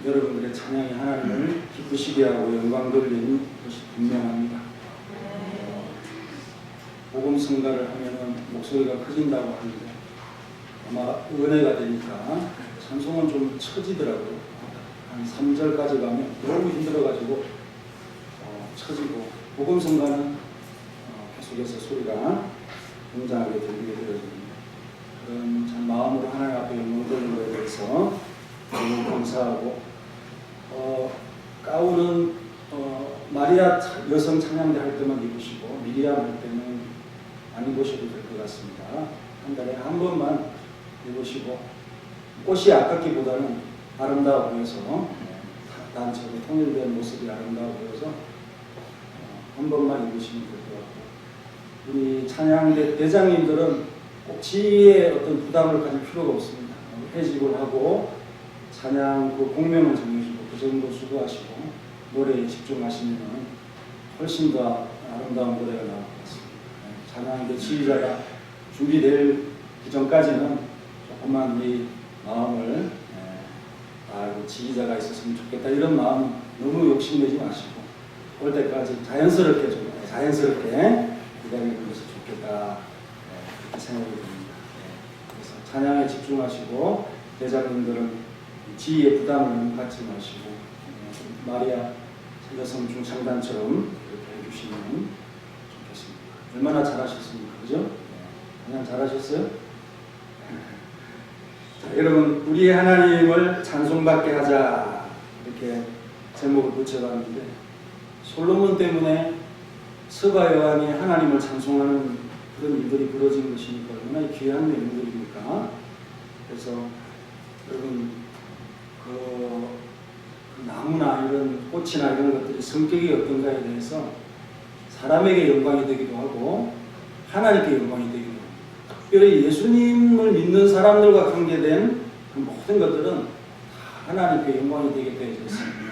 여러분들의 찬양이 하나님을 기쁘시게 하고 영광 돌리는 것이 분명합니다. 복음 성가를 하면은 목소리가 커진다고 하는데 아마 은혜가 되니까 찬송은 좀 처지더라고요. 한 3절까지 가면 너무 힘들어가지고 처지고, 복음 성가는 계속해서 소리가 굉장하게 들리게 되어집니다. 그런 참 마음으로 하나님 앞에 영광 돌리는 것에 대해서 너무 감사하고, 가운은 마리아 여성 찬양대 할 때만 입으시고 미리암 할 때는 안 입으셔도 될 것 같습니다. 한 달에 한 번만 입으시고, 꽃이 아깝기보다는 아름다워 보여서, 단체로 통일된 모습이 아름다워 보여서 한 번만 입으시면 될 것 같고, 우리 찬양대 대장님들은 꼭 지위에 어떤 부담을 가질 필요가 없습니다. 회직을 하고 찬양 그 공명을 정해주고 그 정도 수고하시고 노래에 집중하시면 훨씬 더 아름다운 노래가 나올 것 같습니다. 찬양대 지휘자가 준비될 그 전까지는 조금만 이 마음을 지휘자가 있었으면 좋겠다 이런 마음 너무 욕심내지 마시고 올 때까지 자연스럽게 기다리는 것이 좋겠다, 그렇게 생각이 듭니다. 그래서 찬양에 집중하시고 대장님들은 지휘의 부담을 갖지 마시고 마리아 여성 중창단처럼 이렇게 해주시면 좋겠습니다. 얼마나 잘하셨습니까? 그죠? 그냥 잘하셨어요? 자, 여러분, 우리의 하나님을 찬송받게 하자 이렇게 제목을 붙여봤는데, 솔로몬 때문에 서가 여왕이 하나님을 찬송하는 그런 일들이 벌어진 것이니까 얼마나 귀한 내용들입니까? 그래서 여러분, 그 나무나 이런 꽃이나 이런 것들이 성격이 어떤가에 대해서 사람에게 영광이 되기도 하고 하나님께 영광이 되기도 합니다. 특별히 예수님을 믿는 사람들과 관계된 그 모든 것들은 다 하나님께 영광이 되게 되어 있습니다.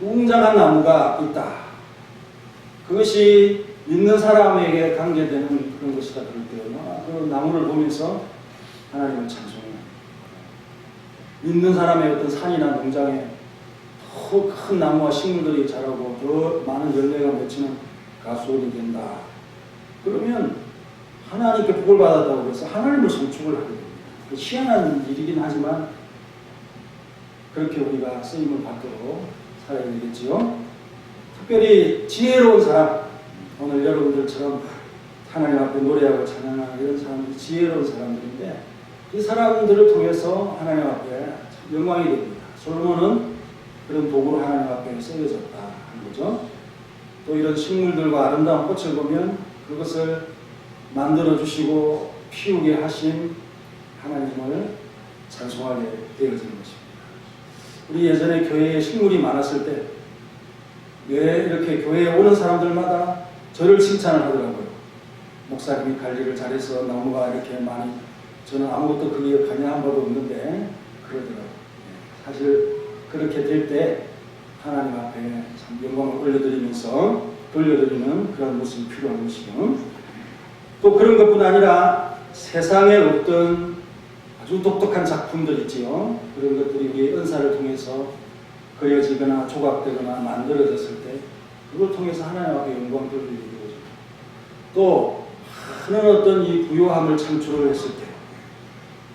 웅장한 나무가 있다. 그것이 믿는 사람에게 관계되는 그런 것이다. 그럴 때요, 그 나무를 보면서 하나님을 찬송해요. 믿는 사람의 어떤 산이나 농장에 더 큰 나무와 식물들이 자라고 더 많은 열매가 맺히는 가수원이 된다. 그러면 하나님께 복을 받았다고 해서 하나님을 송축을 하게 됩니다. 희한한 일이긴 하지만 그렇게 우리가 쓰임을 받도록 살아야 되겠지요. 특별히 지혜로운 사람, 오늘 여러분들처럼 하나님 앞에 노래하고 찬양하는 이런 사람들이 지혜로운 사람들인데, 이 사람들을 통해서 하나님 앞에 영광이 됩니다. 솔로몬은 그런 도구로 하나님 앞에 쓰여졌다 하는 거죠. 또 이런 식물들과 아름다운 꽃을 보면 그것을 만들어 주시고 피우게 하신 하나님을 찬송하게 되어지는 것입니다. 우리 예전에 교회에 식물이 많았을 때 왜 이렇게 교회에 오는 사람들마다 저를 칭찬을 하더라고요. 목사님이 관리를 잘해서 나무가 이렇게 많이, 저는 아무것도 그게 관여한 바도 없는데 그러더라고요. 사실 그렇게 될 때 하나님 앞에 참 영광을 올려드리면서 돌려드리는 그런 모습이 필요한 것이요. 또 그런 것뿐 아니라 세상에 없던 아주 독특한 작품들 있지요. 그런 것들이 우리의 은사를 통해서 그려지거나 조각되거나 만들어졌을 때 그걸 통해서 하나님 앞에 영광 돌리게 되어집니다. 또 하는 어떤 이 부요함을 창출을 했을 때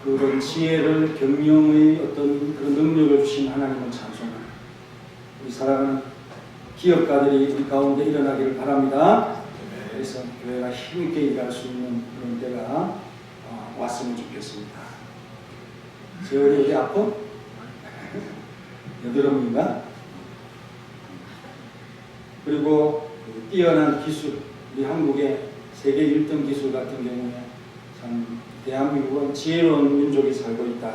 그런 지혜를, 경영의 어떤 그런 능력을 주신 하나님을 찬송하는 우리 사랑하는 기업가들이 우리 가운데 일어나기를 바랍니다. 그래서 교회가 힘있게 일할 수 있는 그런 때가 왔으면 좋겠습니다. 재월이 어디 아파? 여드름인가? 그리고 뛰어난 기술, 우리 한국의 세계 1등 기술 같은 경우에 참 대한민국은 지혜로운 민족이 살고 있다.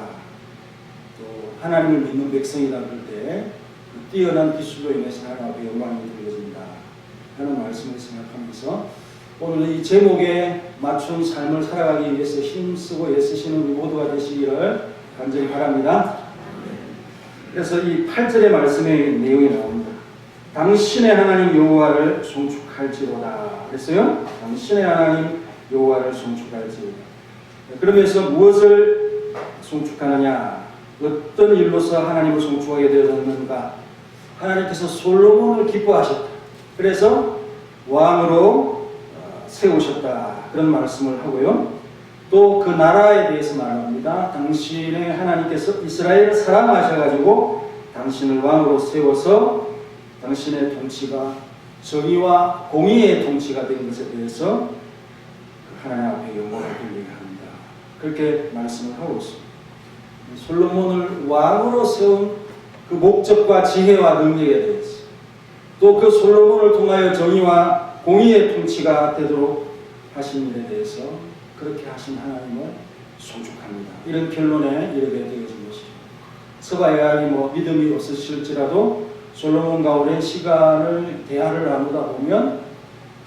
또 하나님을 믿는 백성이다 그럴 때 그 뛰어난 기술로 인해서 하나님 앞에 영광이 드려진다 하는 말씀을 생각하면서 오늘 이 제목에 맞춘 삶을 살아가기 위해서 힘쓰고 애쓰시는 우리 모두가 되시기를 간절히 바랍니다. 그래서 이 8절의 말씀의 내용이 나옵니다. 당신의 하나님 여호와를 송축할지로다 그랬어요. 당신의 하나님 여호와를 송축할지로다. 그러면서 무엇을 송축하느냐? 어떤 일로서 하나님을 송축하게 되었는가? 하나님께서 솔로몬을 기뻐하셨다. 그래서 왕으로 세우셨다. 그런 말씀을 하고요. 또 그 나라에 대해서 말합니다. 당신의 하나님께서 이스라엘을 사랑하셔가지고 당신을 왕으로 세워서 당신의 통치가 정의와 공의의 통치가 된 것에 대해서 하나님 앞에 영광을 돌리게 합니다. 그렇게 말씀을 하고 있습니다. 솔로몬을 왕으로 세운 그 목적과 지혜와 능력에 대해서 또 그 솔로몬을 통하여 정의와 공의의 통치가 되도록 하신 일에 대해서 그렇게 하신 하나님을 송축합니다. 이런 결론에 이르게 되어진 것이죠. 스바야이 믿음이 없으실지라도 솔로몬과 오랜 시간을 대화를 나누다 보면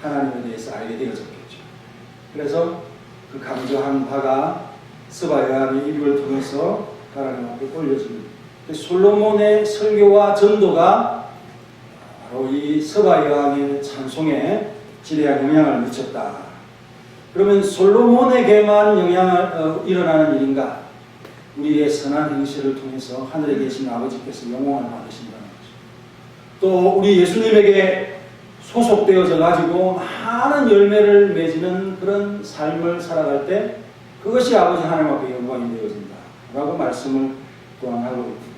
하나님에 대해서 알게 되어졌겠죠. 그래서 그 강조한 바가 스바야의 일을 통해서 하나님 앞에 올려집니다. 솔로몬의 설교와 전도가 바로 이 스바야의 찬송에 지대한 영향을 미쳤다. 그러면 솔로몬에게만 일어나는 일인가? 우리의 선한 행실을 통해서 하늘에 계신 아버지께서 영광을 받으신다는 거죠. 또 우리 예수님에게 소속되어져 가지고 많은 열매를 맺는 그런 삶을 살아갈 때 그것이 아버지 하나님 앞에 영광이 되어진다 라고 말씀을 또한 하고 있습니다.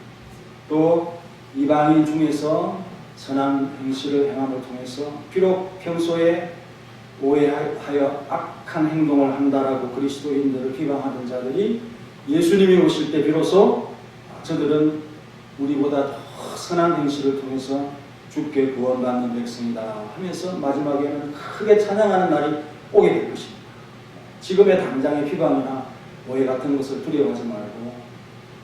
또 이방인 중에서 선한 행실을 행함을 통해서 비록 평소에 오해하여 악한 행동을 한다라고 그리스도인들을 비방하던 자들이 예수님이 오실 때 비로소 저들은 우리보다 더 선한 행실을 통해서 주께 구원받는 백성이다 하면서 마지막에는 크게 찬양하는 날이 오게 될 것입니다. 지금의 당장의 비방이나 오해 같은 것을 두려워하지 말고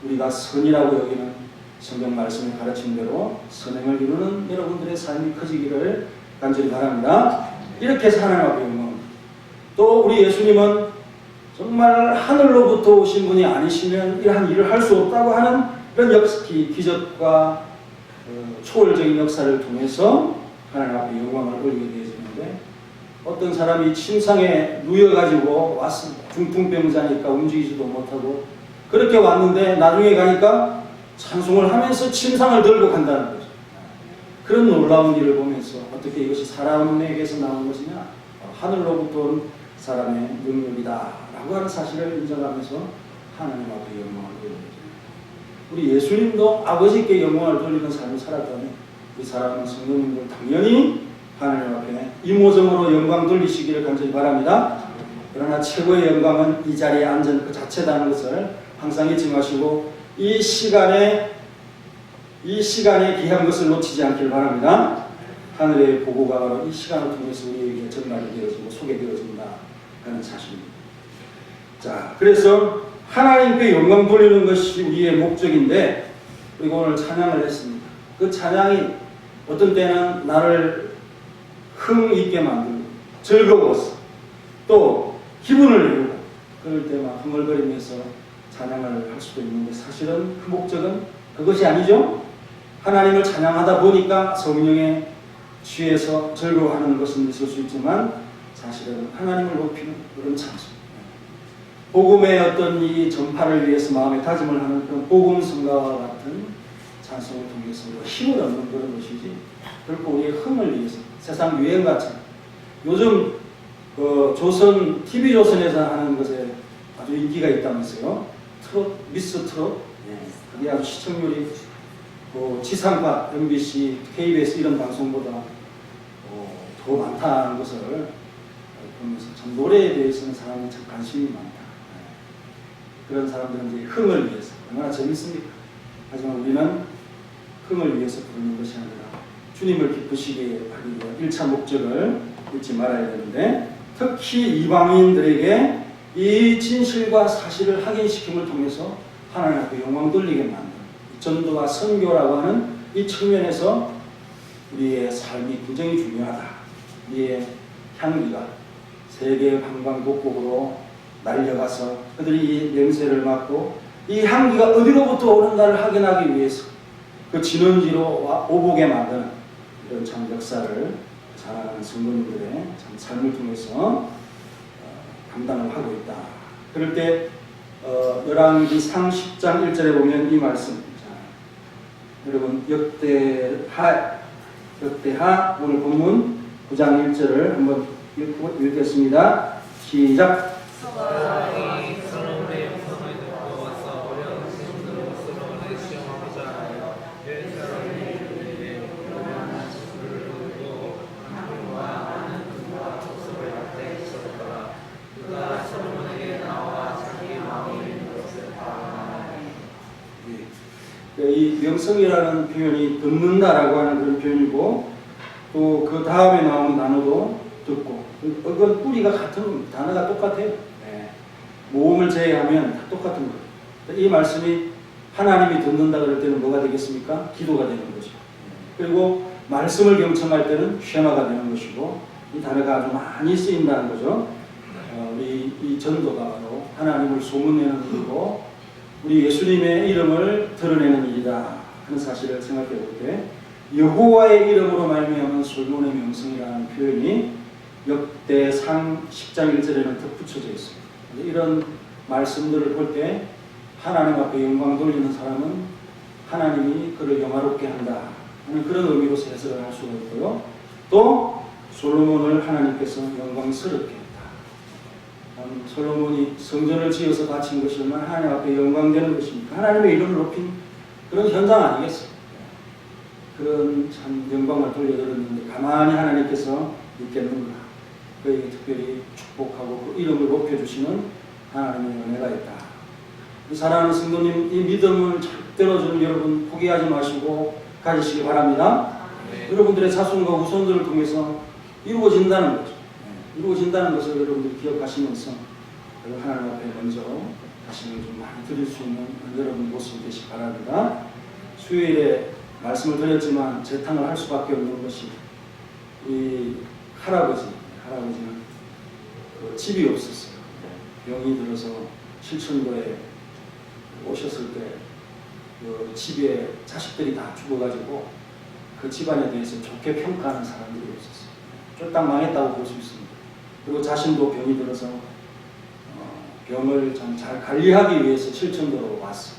우리가 선이라고 여기는 성경 말씀이 가르친 대로 선행을 이루는 여러분들의 삶이 커지기를 간절히 바랍니다. 이렇게 해서 하나님 앞에 영광. 또 우리 예수님은 정말 하늘로부터 오신 분이 아니시면 이러한 일을 할 수 없다고 하는 그런 기적과 초월적인 역사를 통해서 하나님 앞에 영광을 올리게 되어지는데 어떤 사람이 침상에 누워가지고 왔습니다. 중풍병자니까 움직이지도 못하고 그렇게 왔는데 나중에 가니까 찬송을 하면서 침상을 들고 간다는 거죠. 그런 놀라운 일을 보면서 어떻게 이것이 사람에게서 나온 것이냐? 하늘로부터 온 사람의 능력이다 라고 하는 사실을 인정하면서 하나님 앞에 영광을 돌리는 거죠. 우리 예수님도 아버지께 영광을 돌리는 삶을 살았다면 우리 사랑하는 성도님들 당연히 하나님 앞에 이모정으로 영광 돌리시기를 간절히 바랍니다. 그러나 최고의 영광은 이 자리에 앉은 그 자체다는 것을 항상 잊지 마시고 이 시간에 귀한 것을 놓치지 않길 바랍니다. 하늘의 보고가 바로 이 시간을 통해서 우리에게 전달이 되어지고 소개되어진다 하는 사실입니다. 자, 그래서 하나님께 영광 돌리는 것이 우리의 목적인데 그리고 오늘 찬양을 했습니다. 그 찬양이 어떤 때는 나를 흥 있게 만들고 즐거웠어. 또 기분을 내고 그럴 때 막 흥얼거리면서 찬양을 할 수도 있는데 사실은 그 목적은 그것이 아니죠. 하나님을 찬양하다 보니까 성령에 취해서 즐거워하는 것은 있을 수 있지만 사실은 하나님을 높이는 그런 찬송. 복음의 어떤 이 전파를 위해서 마음에 다짐을 하는 그런 복음 성가와 같은 찬송을 통해서 힘을 얻는 그런 것이지 결코 우리의 흥을 위해서 세상 유행같이 요즘 조선 TV조선에서 하는 것에 아주 인기가 있다면서요. 트롯, 미스 트롯. 그게 아주 시청률이 지상파, MBC, KBS 이런 방송보다 더 많다는 것을 보면서 참 노래에 대해서는 사람이 참 관심이 많다. 그런 사람들은 이제 흥을 위해서 얼마나 재밌습니까? 하지만 우리는 흥을 위해서 부르는 것이 아니라 주님을 기쁘시게 하기 위한 1차 목적을 잊지 말아야 되는데 특히 이방인들에게 이 진실과 사실을 확인시킴을 통해서 하나님 앞에 영광 돌리게 만드는 전도와 선교라고 하는 이 측면에서 우리의 삶이 굉장히 중요하다. 우리의 향기가 세계 방방곡곡으로 날려가서 그들이 이 냄새를 맡고 이 향기가 어디로부터 오는가를 확인하기 위해서 그 진원지로 오보게 만드는 이런 참 역사를 자라는 성도님들의 참 삶을 통해서 감당을 하고 있다. 그럴 때 열왕기상 10장 1절에 보면 이 말씀. 자, 여러분 역대하 오늘 본문 9장 1절을 한번 읽겠습니다. 시작. 이 명성이라는 표현이 듣는다라고 하는 그런 표현이고, 또 그 다음에 나오는 단어도 듣고, 그건 뿌리가 같은 겁니다. 단어가 똑같아요. 네. 모음을 제외하면 다 똑같은 거예요. 이 말씀이 하나님이 듣는다 그럴 때는 뭐가 되겠습니까? 기도가 되는 거죠. 그리고 말씀을 경청할 때는 쉐마가 되는 것이고, 이 단어가 아주 많이 쓰인다는 거죠. 우리 이 전도가 바로 하나님을 소문내는 일이고, 우리 예수님의 이름을 드러내는 일이다 하는 사실을 생각해 볼 때, 여호와의 이름으로 말미암은 솔로몬의 명성이라는 표현이 역대상 10장 1절에는 덧붙여져 있습니다. 이런 말씀들을 볼 때 하나님 앞에 영광 돌리는 사람은 하나님이 그를 영화롭게 한다 하는 그런 의미로서 해석을 할 수가 있고요. 또 솔로몬을 하나님께서 영광스럽게 했다. 솔로몬이 성전을 지어서 바친 것이 얼마나 하나님 앞에 영광되는 것입니까? 하나님의 이름을 높인 그런 현장 아니겠어요? 그런 참 영광을 돌려드렸는데 가만히 하나님께서 있겠는가? 그에게 특별히 축복하고 그 이름을 높여주시는 하나님의 은혜가 있다. 사랑하는 성도님, 이 믿음을 절대로 저는 여러분 포기하지 마시고 가지시기 바랍니다. 네. 여러분들의 자손과 후손들을 통해서 이루어진다는 거죠. 이루어진다는 것을 여러분들이 기억하시면서 하나님 앞에 먼저 자신을 좀 많이 드릴 수 있는 여러분 모습이 되시기 바랍니다. 수요일에 말씀을 드렸지만 재탕을 할 수밖에 없는 것이 이 할아버지는 그 집이 없었어요. 병이 들어서 실천도에 오셨을 때 그 집에 자식들이 다 죽어가지고 그 집안에 대해서 좋게 평가하는 사람들이 없었어요. 쫄딱 망했다고 볼 수 있습니다. 그리고 자신도 병이 들어서 병을 좀 잘 관리하기 위해서 실천도로 왔어요.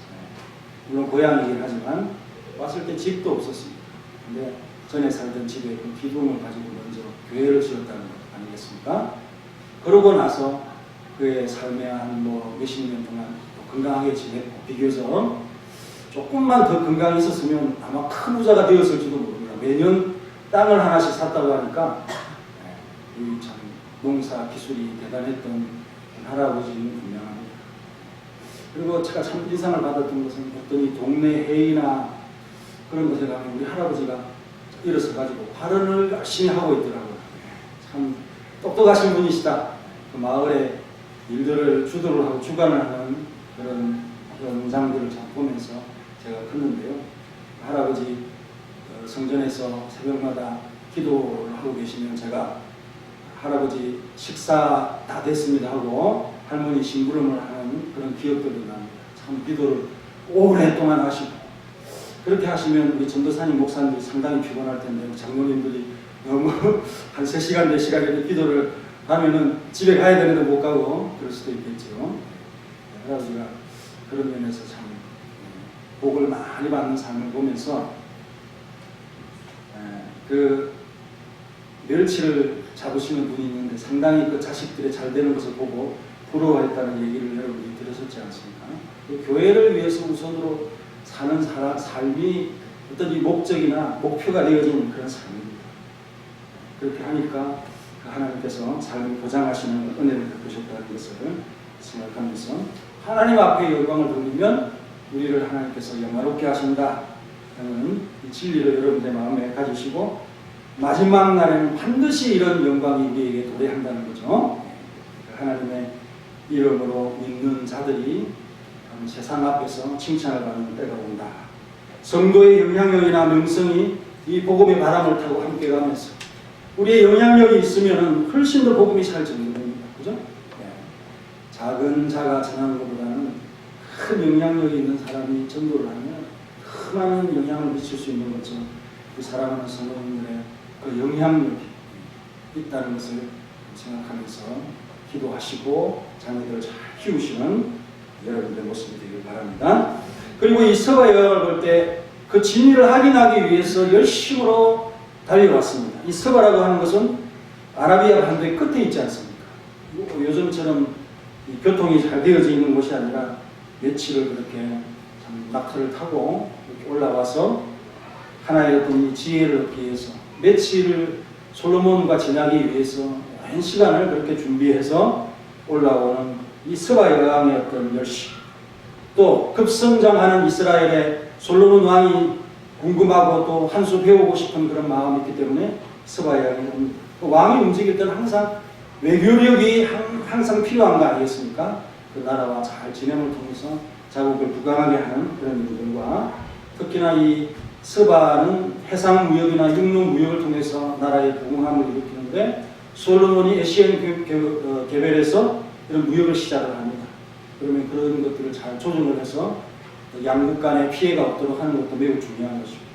물론 고향이긴 하지만 왔을 때 집도 없었습니다. 근데 전에 살던 집에 그 기둥을 가지고 먼저 교회를 지었다는 것 아니겠습니까? 그러고 나서 그의 삶의 한 몇십 년 동안 건강하게 지냈고, 비교적 조금만 더 건강히 있었으면 아마 큰 부자가 되었을지도 모릅니다. 매년 땅을 하나씩 샀다고 하니까 이 참 농사 기술이 대단했던 할아버지는 분명합니다. 그리고 제가 참 인상을 받았던 것은 어떤 이 동네 회의나 그런 곳에 가면 우리 할아버지가 일어서 가지고 발언을 열심히 하고 있더라고요. 참 똑똑하신 분이시다. 그 마을의 일들을 주도를 하고 주관을 하는 그런 현장들을 참 보면서 제가 컸는데요. 할아버지 성전에서 새벽마다 기도를 하고 계시면 제가 할아버지 식사 다 됐습니다 하고 할머니 심부름을 하는 그런 기억들도 납니다. 참 기도를 오랫동안 하시고, 그렇게 하시면 우리 전도사님 목사님들이 상당히 피곤할 텐데 장로님들이 너무 한 3시간 4시간 기도를 하면은 집에 가야 되는데 못 가고 그럴 수도 있겠죠. 할아버지가 그런 면에서 참 복을 많이 받는 삶을 보면서 그 멸치를 잡으시는 분이 있는데 상당히 그 자식들의 잘 되는 것을 보고 부러워했다는 얘기를 여러분이 들으셨지 않습니까? 그 교회를 위해서 우선으로 사는 삶이 어떤 이 목적이나 목표가 되어지는 그런 삶입니다. 그렇게 하니까 하나님께서 삶을 보장하시는 은혜를 베푸셨다는 것을 생각하면서 하나님 앞에 영광을 돌리면 우리를 하나님께서 영화롭게 하신다 하는 이 진리를 여러분의 마음에 가지시고, 마지막 날에는 반드시 이런 영광이 우리에게 도래한다는 거죠. 하나님의 이름으로 믿는 자들이 세상 앞에서 칭찬을 받는 때가 온다. 성도의 영향력이나 명성이 이 복음의 바람을 타고 함께 가면서 우리의 영향력이 있으면 훨씬 더 복음이 잘 전달됩니다. 그죠? 네. 작은 자가 전하는 것보다는 큰 영향력이 있는 사람이 전도를 하면 큰 많은 영향을 미칠 수 있는 것처럼 그 사랑하는 성도님들의 그 영향력이 있다는 것을 생각하면서 기도하시고 자녀들을 잘 키우시는 여러분들 모습이 되길 바랍니다. 그리고 이 서바 여왕을 볼 때 그 진리를 확인하기 위해서 열심으로 달려왔습니다. 이 서바라고 하는 것은 아라비아 반도의 끝에 있지 않습니까? 요즘처럼 교통이 잘 되어져 있는 곳이 아니라 며칠을 그렇게 참 낙타를 타고 이렇게 올라와서 하나의 어떤 지혜를 얻기 위해서 며칠을 솔로몬과 지나기 위해서 한 시간을 그렇게 준비해서 올라오는 이 서바 여왕의 어떤 열심, 또 급성장하는 이스라엘의 솔로몬 왕이 궁금하고 또 한 수 배우고 싶은 그런 마음이 있기 때문에 서바 여왕이 왕이 움직일 때는 항상 외교력이 항상 필요한 거 아니겠습니까? 그 나라와 잘 지냄을 통해서 자국을 부강하게 하는 그런 일들과 특히나 이 서바는 해상 무역이나 육로 무역을 통해서 나라의 부강함을 일으키는데 솔로몬이 에시엔 개별에서 이런 무역을 시작을 합니다. 그러면 그런 것들을 잘 조정을 해서 양국 간의 피해가 없도록 하는 것도 매우 중요한 것입니다.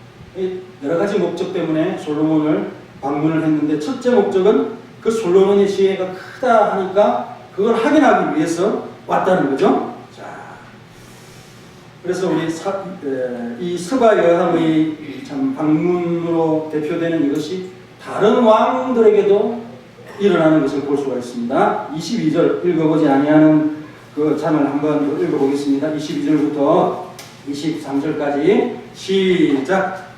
여러 가지 목적 때문에 솔로몬을 방문을 했는데 첫째 목적은 그 솔로몬의 지혜가 크다 하니까 그걸 확인하기 위해서 왔다는 거죠. 자, 그래서 우리 이 서바 여왕의 참 방문으로 대표되는 이것이 다른 왕들에게도 일어나는 것을 볼 수가 있습니다. 22절 읽어보지 아니하는 그 장을 한번 읽어보겠습니다. 22절부터 23절까지 시작.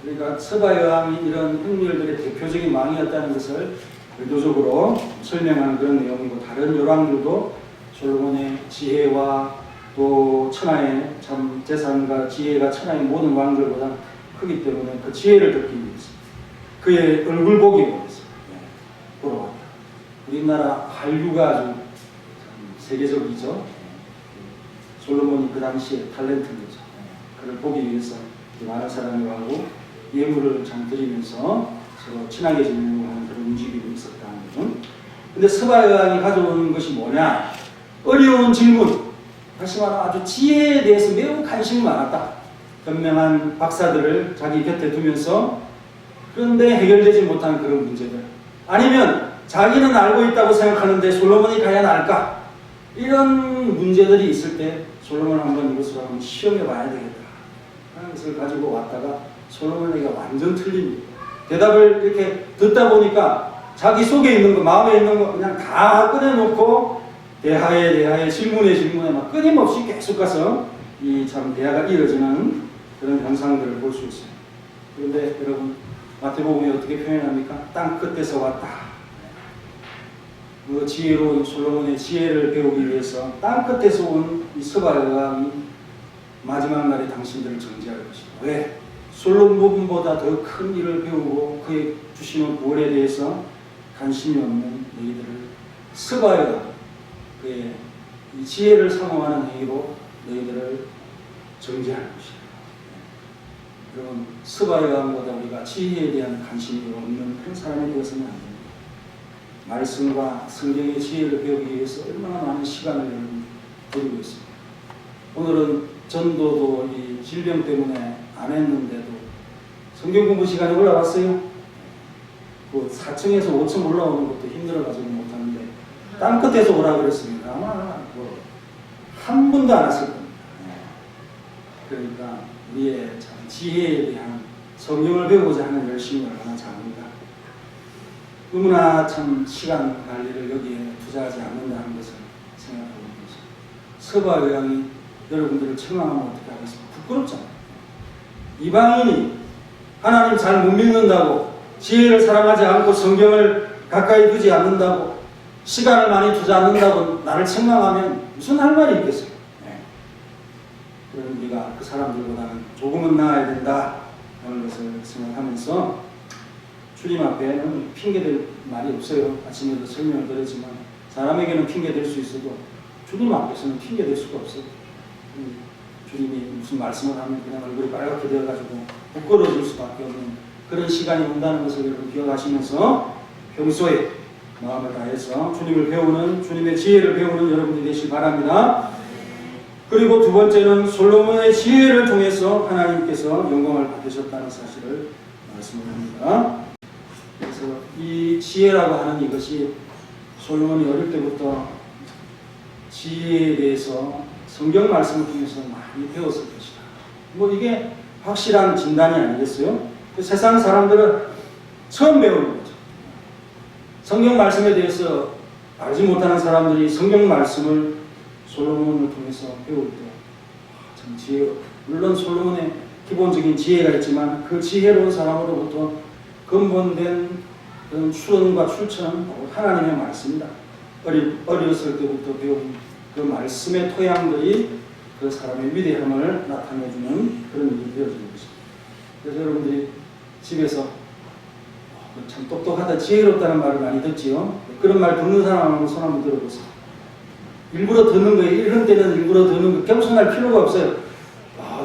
그러니까 서바 여왕이 이런 흥렬들의 대표적인 왕이었다는 것을 의도적으로 설명하는 그런 내용이고, 다른 여왕들도 솔로몬의 지혜와 또 천하의 참 재산과 지혜가 천하의 모든 왕들보다 크기 때문에 그 지혜를 듣기 위해서, 그의 얼굴 보기 위해서 보러 왔다. 우리나라 한류가 아주 세계적이죠. 솔로몬이 그 당시에 탤런트인 거죠. 그를 보기 위해서 많은 사람이 와고 예물을 참 드리면서 서로 친하게 지내는 그런 움직임이 있었다는 거죠. 근데 서바 여왕이 가져오는 것이 뭐냐? 어려운 질문, 다시 말하면 아주 지혜에 대해서 매우 관심이 많았다. 현명한 박사들을 자기 곁에 두면서 그런데 해결되지 못한 그런 문제들, 아니면 자기는 알고 있다고 생각하는데 솔로몬이 과연 알까? 이런 문제들이 있을 때 솔로몬 한번 이것을 한번 시험해 봐야 되겠다 하는 것을 가지고 왔다가 솔로몬에게 완전 틀립니다. 대답을 이렇게 듣다 보니까 자기 속에 있는 거, 마음에 있는 거 그냥 다 꺼내놓고 대하에 질문에 막 끊임없이 계속 가서 이 참 대화가 이어지는 그런 현상들을 볼 수 있어요. 그런데 여러분, 마태복음이 어떻게 표현합니까? 땅 끝에서 왔다. 그 지혜로운 솔로몬의 지혜를 배우기 위해서 땅 끝에서 온 이 서바 여왕이 마지막 날에 당신들을 정죄할 것이다. 왜? 솔로몬보다 더 큰 일을 배우고 그의 주시는 구원에 대해서 관심이 없는 너희들을 서바 여왕, 그의 이 지혜를 사모하는 행위로 너희들을 정죄할 것이다. 여러분, 서바 여왕보다 우리가 지혜에 대한 관심이 없는 그런 사람이 되어서는 안 됩니다. 말씀과 성경의 지혜를 배우기 위해서 얼마나 많은 시간을 여러분 드리고 있습니다. 오늘은 전도도 이 질병 때문에 안 했는데도 성경 공부 시간에 올라왔어요. 그 4층에서 5층 올라오는 것도 힘들어가지고 못하는데 땅 끝에서 오라 그랬습니다. 아마 뭐 한 분도 안 왔을 겁니다. 그러니까 우리의 참 지혜에 대한 성경을 배우고자 하는 열심이 얼마나 작은가. 너무나 참 시간 관리를 여기에 투자하지 않는다는 것을 생각하고 있습니다. 서바 여왕이 여러분들을 책망하면 어떻게 하겠습니까? 부끄럽잖아요. 이방인이 하나님 잘 못 믿는다고, 지혜를 사랑하지 않고 성경을 가까이 두지 않는다고, 시간을 많이 두지 않는다고 나를 책망하면 무슨 할 말이 있겠어요? 그럼 우리가 그 사람들보다는 조금은 나아야 된다 하는 것을 생각하면서 주님 앞에는 핑계댈 말이 없어요. 아침에도 설명을 드렸지만 사람에게는 핑계댈 수 있어도 주님 앞에서는 핑계댈 수가 없어요. 주님이 무슨 말씀을 하면 그냥 얼굴이 빨갛게 되어가지고 부끄러워질 수밖에 없는 그런 시간이 온다는 것을 여러분 기억하시면서 평소에 마음을 다해서 주님을 배우는, 주님의 지혜를 배우는 여러분들이 되시기 바랍니다. 그 그리고 두 번째는 솔로몬의 지혜를 통해서 하나님께서 영광을 받으셨다는 사실을 말씀을 합니다. 그래서 이 지혜라고 하는 이것이 솔로몬이 어릴 때부터 지혜에 대해서 성경 말씀을 통해서 많이 배웠을 것이다. 뭐 이게 확실한 진단이 아니겠어요? 세상 사람들은 처음 배우는 거죠. 성경 말씀에 대해서 알지 못하는 사람들이 성경 말씀을 솔로몬을 통해서 배울 때 참 지혜, 물론 솔로몬의 기본적인 지혜가 있지만 그 지혜로운 사람으로부터 근본된 그런 추론과 출처는 하나님의 말씀이다. 어렸을 때부터 배운 그 말씀의 토양들이 그 사람의 위대함을 나타내주는 그런 일이 되어지는 것입니다. 그래서 여러분들이 집에서 참 똑똑하다, 지혜롭다는 말을 많이 듣지요. 그런 말 듣는 사람하고 손 한번 들어보세요. 일부러 듣는 거예요. 이런 때는 일부러 듣는 거 겸손할 필요가 없어요.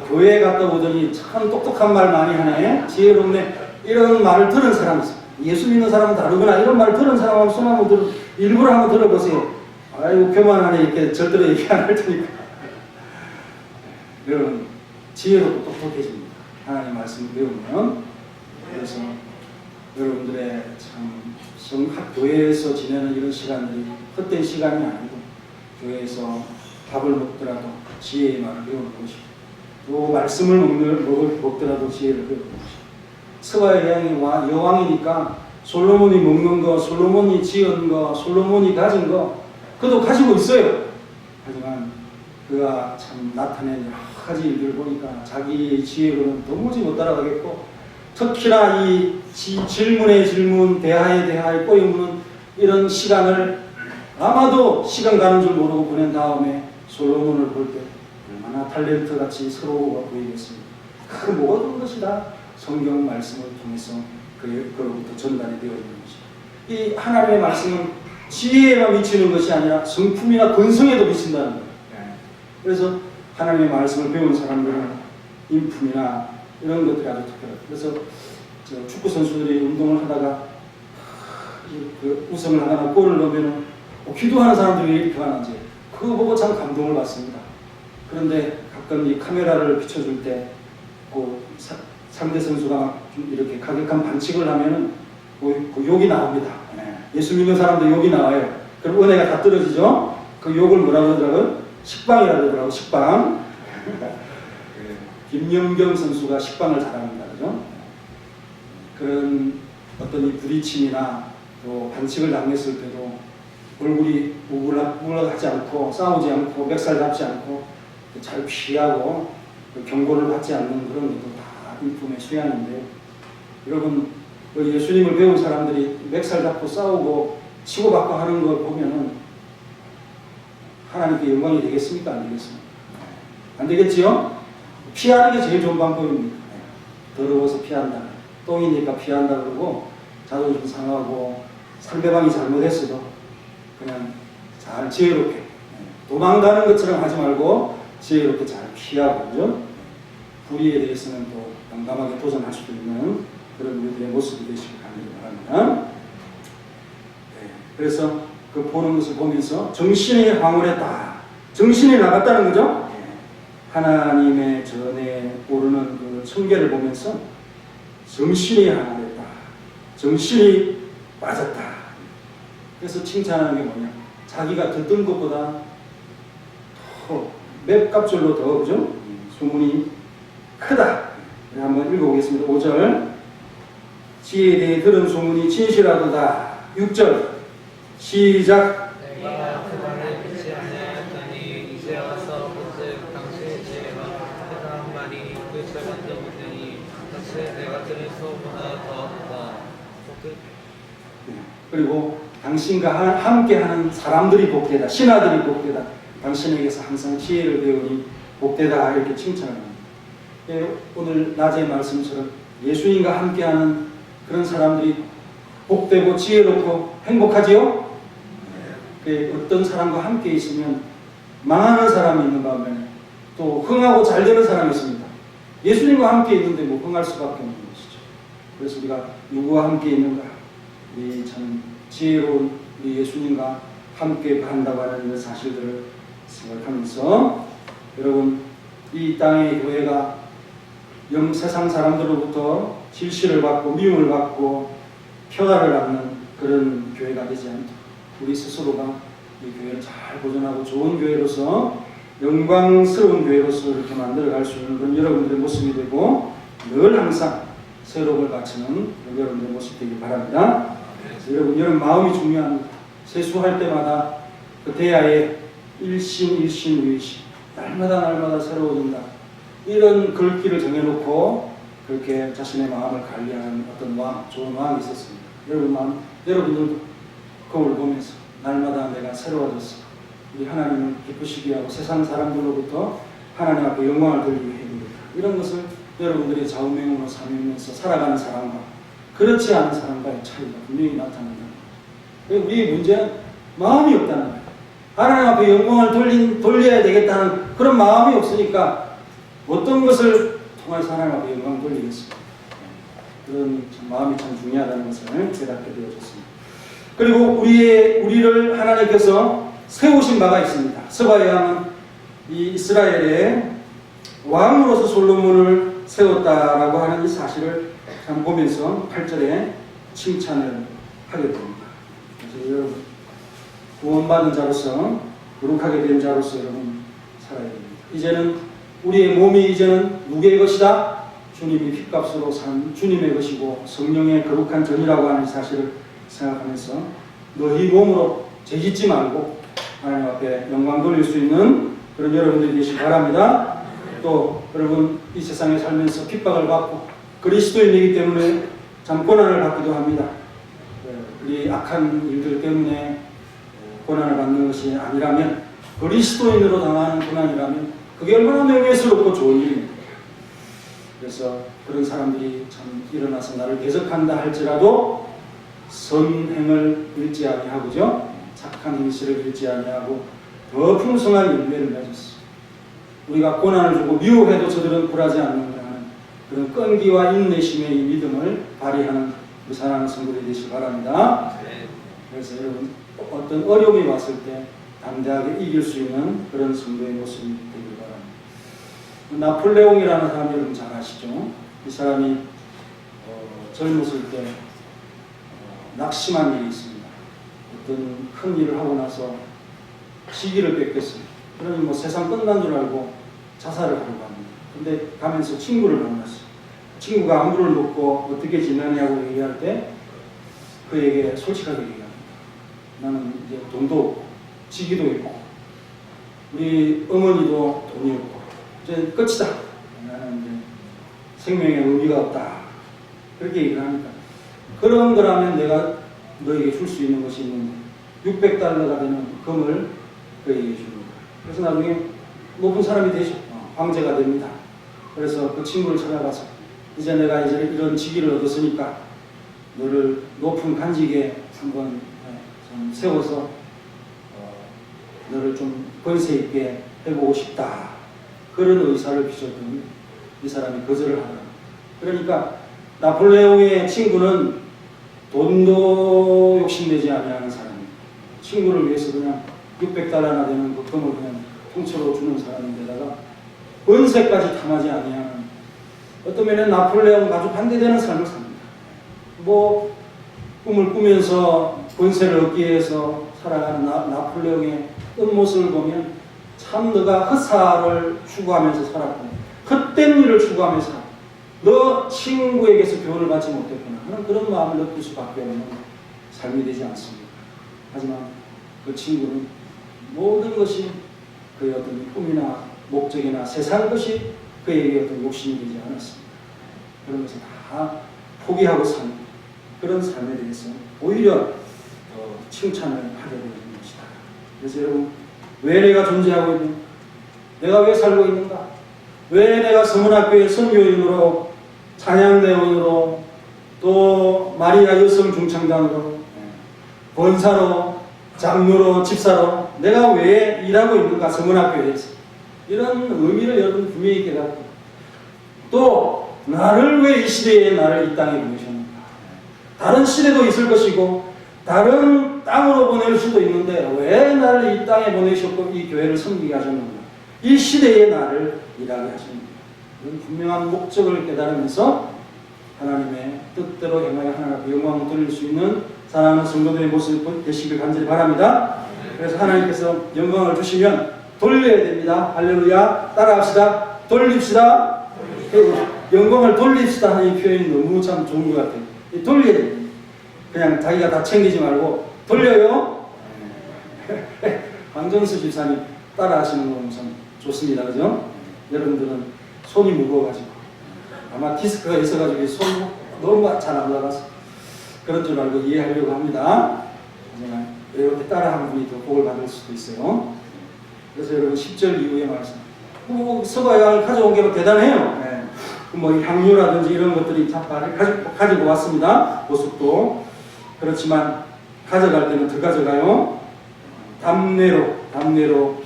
교회에 갔다 오더니 참 똑똑한 말 많이 하네, 지혜롭네, 이런 말을 들은 사람이 있어요. 예수 믿는 사람은 다르구나, 이런 말을 들은 사람하고 손 한번 일부러 한번 들어보세요. 아이고 교만하네, 이렇게 절대로 얘기 안 할 테니까. 여러분, 지혜롭고 똑똑해집니다. 하나님 말씀을 배우면. 그래서 여러분들의 참 교회에서 지내는 이런 시간들이 헛된 시간이 아니고 교회에서 밥을 먹더라도 지혜의 말을 배우는 것이고 또 말씀을 먹더라도 지혜를 배우는 것이고 스바의 여왕이니까 솔로몬이 먹는 거, 솔로몬이 지은 거, 솔로몬이 가진 거 그도 가지고 있어요. 하지만 그가 참 나타낸 여러 가지 일들을 보니까 자기의 지혜로는 도무지 못 따라가겠고 특히나 이 질문의 질문, 대하의 대하에 꼬이는 이런 시간을 아마도 시간 가는 줄 모르고 보낸 다음에 솔로몬을 볼 때 얼마나 탤런트같이 서러워 보이겠습니까? 그 모든 것이 다 성경 말씀을 통해서 그로부터 전달이 되어 있는 것입니다. 이 하나님의 말씀은 지혜에만 미치는 것이 아니라 성품이나 근성에도 미친다는 거예요. 그래서 하나님의 말씀을 배운 사람들은 인품이나 이런 것들이 아주 특별해요. 그래서 축구 선수들이 운동을 하다가 우승을 하거나 골을 넣으면 기도하는 사람들이 이렇게 하는지 그거 보고 참 감동을 받습니다. 그런데 가끔 이 카메라를 비춰줄 때 상대 선수가 좀 이렇게 가격한 반칙을 하면은 그 욕이 나옵니다. 예수 믿는 사람도 욕이 나와요. 그럼 은혜가 다 떨어지죠. 그 욕을 뭐라고 하더라고요? 식빵이라고 하더라고요. 식빵. 김연경 선수가 식빵을 잘합니다. 그죠? 그런 어떤 이 부딪힘이나 또 반칙을 당했을 때도 얼굴이 우울하지 않고 싸우지 않고 멱살 잡지 않고 잘 피하고 경고를 받지 않는 그런 것도 다 인품의 수양인데요. 여러분 예수님을 배운 사람들이 멱살 잡고 싸우고 치고받고 하는 걸 보면은 하나님께 영광이 되겠습니까? 안 되겠습니까? 안 되겠지요? 피하는 게 제일 좋은 방법입니다. 더러워서 피한다. 똥이니까 피한다 그러고 자존심 상하고 상대방이 잘못했어도 그냥 잘 지혜롭게 도망가는 것처럼 하지 말고 지혜롭게 잘 피하고 그죠? 불의에 대해서는 또 용감하게 도전할 수도 있는 그런 우리들의 모습이 되시길 바랍니다. 그래서 그 보는 것을 보면서 정신이 황홀했다. 정신이 나갔다는 거죠. 하나님의 전에 오르는 그 청계를 보면서 정신이 황홀했다. 정신이 빠졌다. 그래서 칭찬하는 게 뭐냐? 자기가 듣던 것보다 더 몇 값절로 더 그죠? 소문이 크다. 한번 읽어보겠습니다. 5절 지혜에 대해 들은 소문이 진실하도다. 6절 시작. 내가 그 말을 믿지 아니하였더니 이제 와서 본즉 당신의 지혜가 대단한 말이 그 절반도 못되니 당시에 내가 들은 소문보다 더하다. 그리고 당신과 함께하는 사람들이 복되다. 신하들이 복되다. 당신에게서 항상 지혜를 배우니 복되다. 이렇게 칭찬합니다. 오늘 낮의 말씀처럼 예수님과 함께하는 그런 사람들이 복되고 지혜롭고 행복하지요? 어떤 사람과 함께 있으면 망하는 사람이 있는 반면에 또 흥하고 잘 되는 사람이 있습니다. 예수님과 함께 있는데 뭐 흥할 수밖에 없는 것이죠. 그래서 우리가 누구와 함께 있는가? 우리 참 지혜로운 우리 예수님과 함께 한다고 하는 사실들을 생각하면서 여러분 이 땅의 교회가 세상 사람들로부터 질시를 받고 미움을 받고 평화를 받는 그런 교회가 되지 않도록 우리 스스로가 이 교회를 잘 보존하고 좋은 교회로서 영광스러운 교회로서 이렇게 만들어갈 수 있는 그런 여러분들의 모습이 되고 늘 항상 새로움을 바치는 여러분들의 모습이 되길 바랍니다. 여러분 마음이 중요합니다. 세수할 때마다 그 대야에 일신일신의신 날마다 새로워진다. 이런 글귀를 정해놓고 그렇게 자신의 마음을 관리하는 어떤 좋은 왕이 있었습니다. 여러분들도 거울 보면서 날마다 내가 새로워졌어. 이 하나님을 기쁘시게 하고 세상 사람들로부터 하나님 앞에 영광을 돌리게 해줍니다. 이런 것을 여러분들이 좌우명으로 삼으면서 살아가는 사람과 그렇지 않은 사람과의 차이가 분명히 나타난다. 우리의 문제는 마음이 없다는 거예요. 하나님 앞에 영광을 돌려야 되겠다는 그런 마음이 없으니까 어떤 것을 통해서 하나님 앞에 영광을 돌리겠습니까? 그런 마음이 참 중요하다는 것을 깨닫게 되어졌습니다. 그리고 우리를 하나님께서 세우신 바가 있습니다. 스바야 왕은 이 이스라엘의 왕으로서 솔로몬을 세웠다라고 하는 이 사실을 참 보면서 8절에 칭찬을 하게 됩니다. 그래서 여러분 구원받은 자로서 거룩하게 된 자로서 여러분 살아야 됩니다. 이제는 우리의 몸이 이제는 누구의 것이다? 주님이 핏값으로 산 주님의 것이고 성령의 거룩한 전이라고 하는 사실을 생각하면서 너희 몸으로 죄짓지 말고 하나님 앞에 영광 돌릴 수 있는 그런 여러분들이 되시기 바랍니다. 또 여러분 이 세상에 살면서 핍박을 받고 그리스도인이기 때문에 참 고난을 받기도 합니다. 우리 악한 일들 때문에 고난을 받는 것이 아니라면 그리스도인으로 당하는 고난이라면 그게 얼마나 명예스럽고 좋은 일입니다. 그래서 그런 사람들이 참 일어나서 나를 대적한다 할지라도 선행을 잃지 아니하고죠. 착한 행실을 잃지 아니하고 더 풍성한 열매를 맺었어. 우리가 고난을 주고 미워해도 저들은 굴하지 않는다는 그런 끈기와 인내심의 이 믿음을 발휘하는 그 사랑하는 성도들이 되시기 바랍니다. 그래서 여러분 어떤 어려움이 왔을 때 담대하게 이길 수 있는 그런 성도의 모습이 되길 바랍니다. 나폴레옹이라는 사람 여러분 잘 아시죠? 이 사람이 젊었을 때 낙심한 일이 있습니다. 어떤 큰 일을 하고 나서 시기를 뺏겼어요. 그러니 뭐 세상 끝난 줄 알고 자살을 하려고 합니다. 근데 가면서 친구를 만났어요. 친구가 안부를 묻고 어떻게 지내냐고 얘기할 때 그에게 솔직하게 얘기합니다. 나는 이제 돈도 없고 직위도 있고 우리 어머니도 돈이 없고 이제 끝이다. 나는 이제 생명에 의미가 없다. 그렇게 얘기를 하니까 그런 거라면 내가 너에게 줄 수 있는 것이 있는데 600달러가 되는 금을 그에게 주는 거예요. 그래서 나중에 높은 사람이 되죠. 황제가 됩니다. 그래서 그 친구를 찾아가서 이제 내가 이제 이런 직위를 얻었으니까 너를 높은 간직에 한번 좀 세워서 너를 좀 권세 있게 해보고 싶다. 그런 의사를 비춰더니 이 사람이 거절을 하더라. 그러니까 나폴레옹의 친구는 돈도 욕심내지 아니하는 사람입니다. 친구를 위해서 그냥 600달러나 되는 그 금을 그냥 통째로 주는 사람인데다가 권세까지 탐하지 아니하는 어떤 면에 나폴레옹 아주 반대되는 삶을 삽니다. 뭐 꿈을 꾸면서 권세를 얻기 위해서 살아가는 나폴레옹의 끝모습을 보면 참 너가 헛사를 추구하면서 살았고 헛된 일을 추구하면서 너 친구에게서 교훈을 받지 못했구나 하는 그런 마음을 느낄 수밖에 없는 삶이 되지 않습니까? 하지만 그 친구는 모든 것이 그의 어떤 꿈이나 목적이나 세상 것이 그에게 어떤 욕심이 되지 않았습니다. 그런 것을 다 포기하고 사는 그런 삶에 대해서 오히려 칭찬을 하게 되는 것이다. 그래서 여러분 왜 내가 존재하고 있는가? 내가 왜 살고 있는가? 왜 내가 서문학교의 선교인으로 찬양대원으로 또 마리아 여성 중창단으로 권사로 장로로 집사로 내가 왜 일하고 있는가? 서문학교에서 이런 의미를 여러분 분명히 깨닫고 또 나를 왜 이 시대에 나를 이 땅에 보내셨는가? 다른 시대도 있을 것이고 다른 땅으로 보낼 수도 있는데 왜 나를 이 땅에 보내셨고 이 교회를 섬기게 하셨는가? 이 시대에 나를 일하게 하시는 거예요. 이런 분명한 목적을 깨달으면서 하나님의 뜻대로 행하여 하나님 앞에 영광을 돌릴 수 있는 사랑하는 성도들의 모습 되시길 간절히 바랍니다. 그래서 하나님께서 영광을 주시면 돌려야 됩니다. 할렐루야. 따라합시다. 돌립시다. 영광을 돌립시다 하는 이 표현이 너무 참 좋은 것 같아요. 돌려야 돼요. 그냥 자기가 다 챙기지 말고 돌려요. 황정수 집사님 따라 하시는 거 참 좋습니다. 그죠? 여러분들은 손이 무거워가지고 아마 디스크가 있어가지고 손이 너무 잘 안 올라가서 그런 줄 알고 이해하려고 합니다. 하지만 이렇게 따라하는 분이 더 복을 받을 수도 있어요. 그래서 여러분 10절 이후의 말씀 서가 양을 가져온 게 대단해요. 네. 뭐 향유라든지 이런 것들이 참 가지고 왔습니다. 보석도 그렇지만 가져갈 때는 더 가져가요. 담내로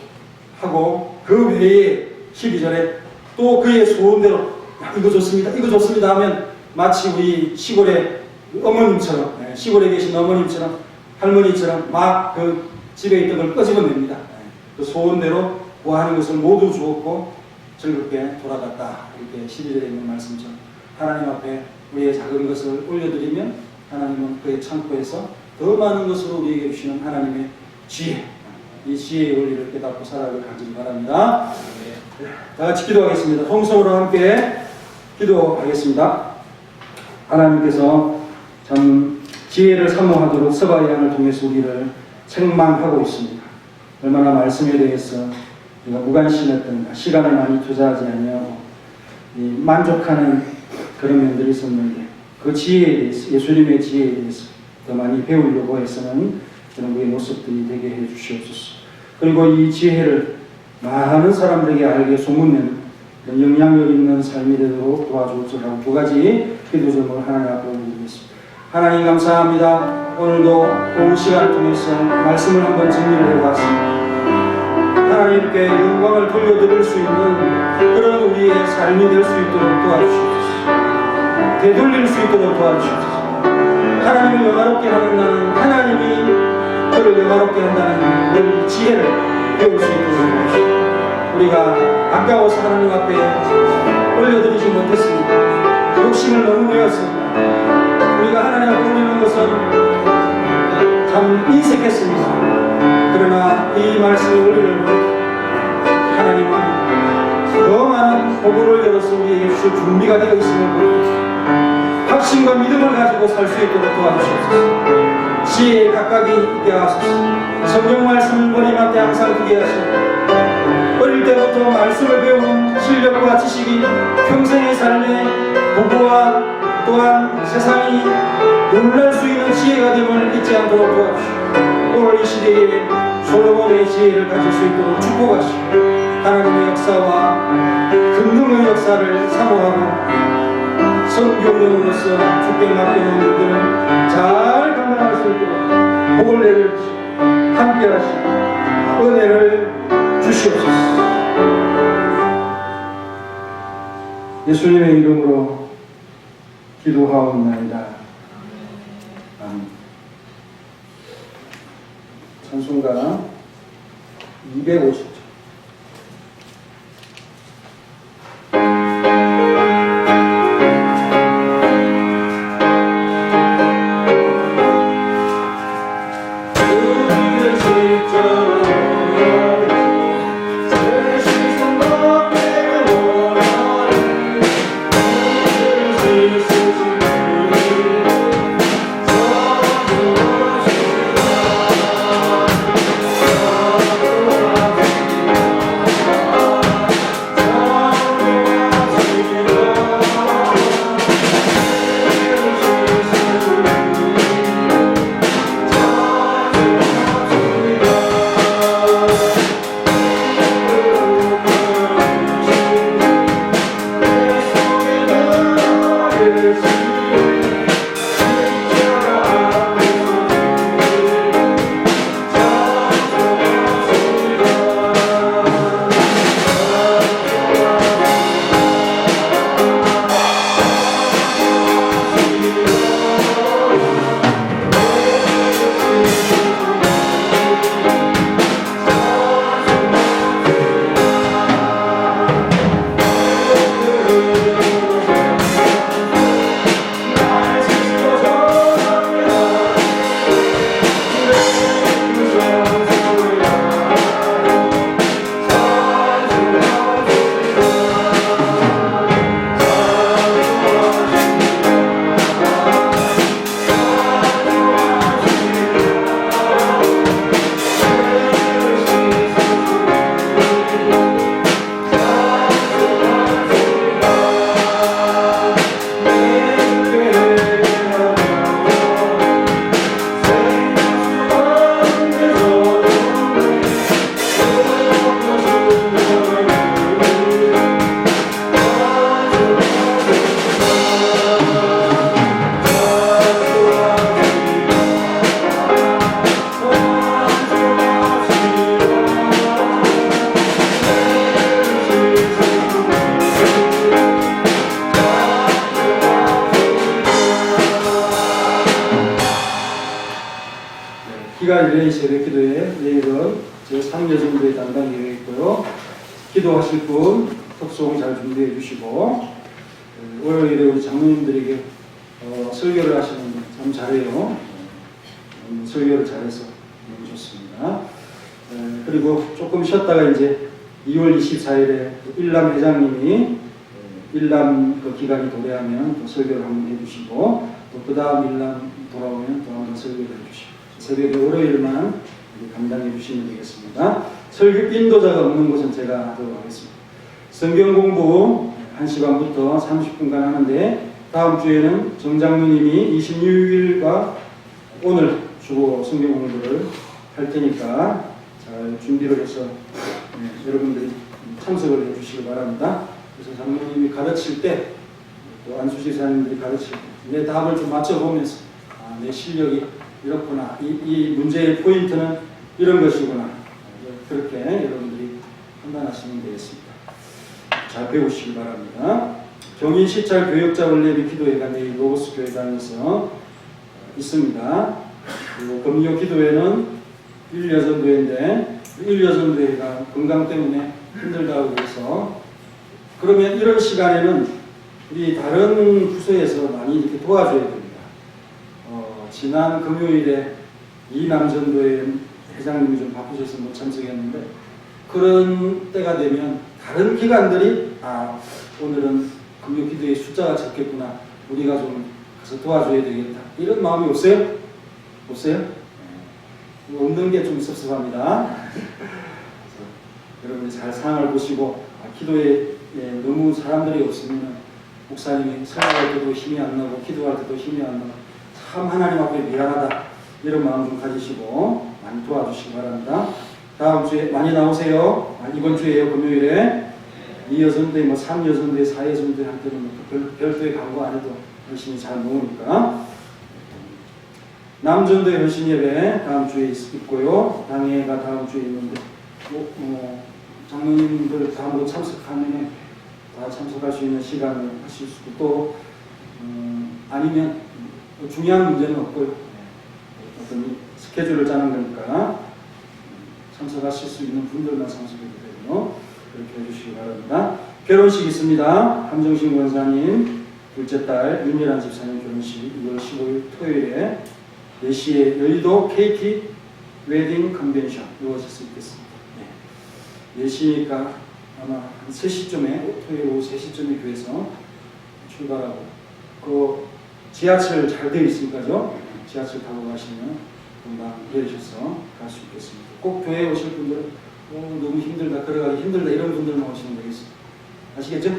하고 그 외에 12절에 또 그의 소원대로 이거 좋습니다 하면 마치 우리 시골의 어머님처럼 시골에 계신 어머님처럼 할머니처럼 막 그 집에 있던 걸 끄집어냅니다. 그 소원대로 구하는 것을 모두 주었고 즐겁게 돌아갔다. 이렇게 12절에 있는 말씀처럼 하나님 앞에 우리의 작은 것을 올려드리면 하나님은 그의 창고에서 더 많은 것으로 우리에게 주시는 하나님의 지혜, 이 지혜의 원리를 깨닫고 살아가길 간절히 바랍니다. 다 같이 기도하겠습니다. 통성으로 함께 기도하겠습니다. 하나님께서 참 지혜를 사모하도록 서가의 양을 통해서 우리를 책망하고 있습니다. 얼마나 말씀에 대해서 우리가 무관심했던가, 시간을 많이 투자하지 아니하고 만족하는 그런 면들이 있었는데 그 지혜에 대해서, 예수님의 지혜에 대해서 더 많이 배우려고 해서는 그런 우리의 모습들이 되게 해 주시옵소서. 그리고 이 지혜를 많은 사람들에게 알게 소문내는 그런 영향력 있는 삶이 되도록 도와주옵소서. 두 가지 기도 제목을 하나님 앞에 올리겠습니다. 하나님 감사합니다. 오늘도 온 시간을 통해서 말씀을 한번 정리를 해봤습니다. 하나님께 영광을 돌려드릴 수 있는 그런 우리의 삶이 될 수 있도록 도와주시옵소서. 되돌릴 수 있도록 도와주시옵소서. 하나님을 영화롭게 하는 나는 하나님이 그를 영화롭게 한다는 그 지혜를 배울 수 있도록 도와주시옵소서. 우리가 아까워서 하나님 앞에 올려드리지 못했습니다. 욕심을 너무 내었습니다. 우리가 하나님 앞에 올리는 것은 참 인색했습니다. 그러나 이 말씀을 올리는 하나님은 더 많은 복을 열어서 우리에게 주실 준비가 되어 있음을 보고 확신과 믿음을 가지고 살 수 있도록 도와주시옵소서. 지혜에 가까이 있게 하소서. 성경 말씀을 머리 앞에 항상 두게 하시고 어릴 때부터 말씀을 배우는 실력과 지식이 평생의 삶에 부부와 또한 세상이 놀랄 수 있는 지혜가 됨을 잊지 않도록 도와주시고 오늘 이 시대에 솔로몬의 지혜를 가질 수 있도록 축복하시고 하나님의 역사와 금능의 역사를 사모하고 성경령으로서 주께 맡겨놓은 일들을 잘 감당할 수 있도록 복을 내려주시고 함께 하시고 은혜를 주시옵소서. 예수님의 이름으로 기도하옵나이다. 아멘. 찬송가 250조. 피가일레이 새벽 기도회 내일은 제3여정도의 담당 예외있고요. 기도하실 분 톡송 잘 준비해 주시고 월요일에 우리 장로님들에게 설교를 하시는 참 잘해요. 설교를 잘해서 너무 좋습니다. 그리고 조금 쉬었다가 이제 2월 24일에 일남 회장님이 일남 그 기간이 도래하면 또 설교를 한번 해주시고 또 그 다음 일남 돌아오면 또 한번 설교를 해주시고 새벽에 월요일만 감당해 주시면 되겠습니다. 설교 인도자가 없는 곳은 제가 하도록 하겠습니다. 성경 공부 1시간부터 30분간 하는데 다음 주에는 정장로님이 26일과 오늘 주로 성경 공부를 할 테니까 잘 준비를 해서 여러분들이 참석을 해주시기 바랍니다. 그래서 장로님이 가르칠 때 또 안수지사님들이 가르칠 때 내 답을 좀 맞춰보면서 내 실력이 이렇구나, 이 문제의 포인트는 이런 것이구나, 그렇게 여러분들이 판단하시면 되겠습니다. 잘 배우시기 바랍니다. 경인 시찰 교역자 원래비 기도회가 내일 로고스 교회당에서 있습니다. 그리고 금요 기도회는 일여전도회인데 일여전도회가 건강 때문에 힘들다고 해서 그러면 이런 시간에는 우리 다른 부서에서 많이 이렇게 도와줘야 됩니다. 지난 금요일에 이남전도회 회장님이 좀 바쁘셔서 못 참석했는데 그런 때가 되면 다른 기관들이 오늘은 금요 기도의 숫자가 적겠구나, 우리가 좀 가서 도와줘야 되겠다, 이런 마음이 없어요? 없어요? 없는 게 좀 섭섭합니다. 여러분이 잘 상황을 보시고 기도에 너무 사람들이 없으면 목사님이 생각할 때도 힘이 안 나고 기도할 때도 힘이 안 나고 참 하나님 앞에 미안하다, 이런 마음 좀 가지시고 많이 도와주시기 바랍니다. 다음 주에 많이 나오세요. 이번 주에요. 금요일에 2여선대, 3여선대, 4여선대 할 때는 별도의 광고 안 해도 열심히 잘 모으니까. 남전도의 열신 예배 다음 주에 있고요. 당회가 다음 주에 있는데 장로님들 다음으로 참석하면 다 참석할 수 있는 시간을 하실 수 있고 또 아니면 중요한 문제는 없고요. 어떤 스케줄을 짜는 거니까 참석하실 수 있는 분들만 참석해도 되고요. 그렇게 해주시기 바랍니다. 결혼식 있습니다. 함정신 권사님 둘째 딸 윤미란 집사님 결혼식 2월 15일 토요일에 4시에 여의도 KT 웨딩 컨벤션 이루어질 수 있겠습니다. 4시니까 아마 한 3시쯤에 토요일 오후 3시쯤에 교회에서 출발하고 그 지하철 잘 되어 있으니까요. 지하철 타고 가시면 금방 내리셔서 갈 수 있겠습니다. 꼭 교회에 오실 분들은 너무 힘들다, 걸어가기 힘들다, 이런 분들만 오시면 되겠습니다. 아시겠죠?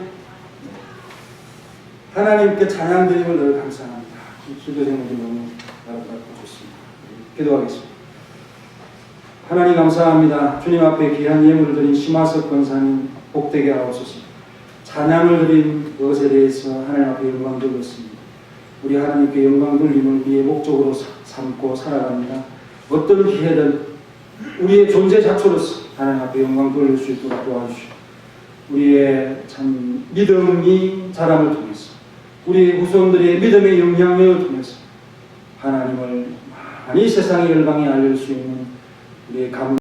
하나님께 찬양 드림을 늘 감사합니다. 기도 제목이 너무 아름답고 좋습니다. 기도하겠습니다. 하나님 감사합니다. 주님 앞에 귀한 예물을 드린 심화석 권사님 복되게 하옵소서. 찬양을 드린 것에 대해서 하나님 앞에 영광 돌렸습니다. 우리 하나님께 영광 돌림을 우리의 목적으로 삼고 살아갑니다. 어떤 기회든 우리의 존재 자체로서 하나님 앞에 영광 돌릴 수 있도록 도와주시고 우리의 참 믿음이 자람을 통해서 우리 후손들의 믿음의 영향력을 통해서 하나님을 많이 세상의 열방에 알릴 수 있는 우리의 감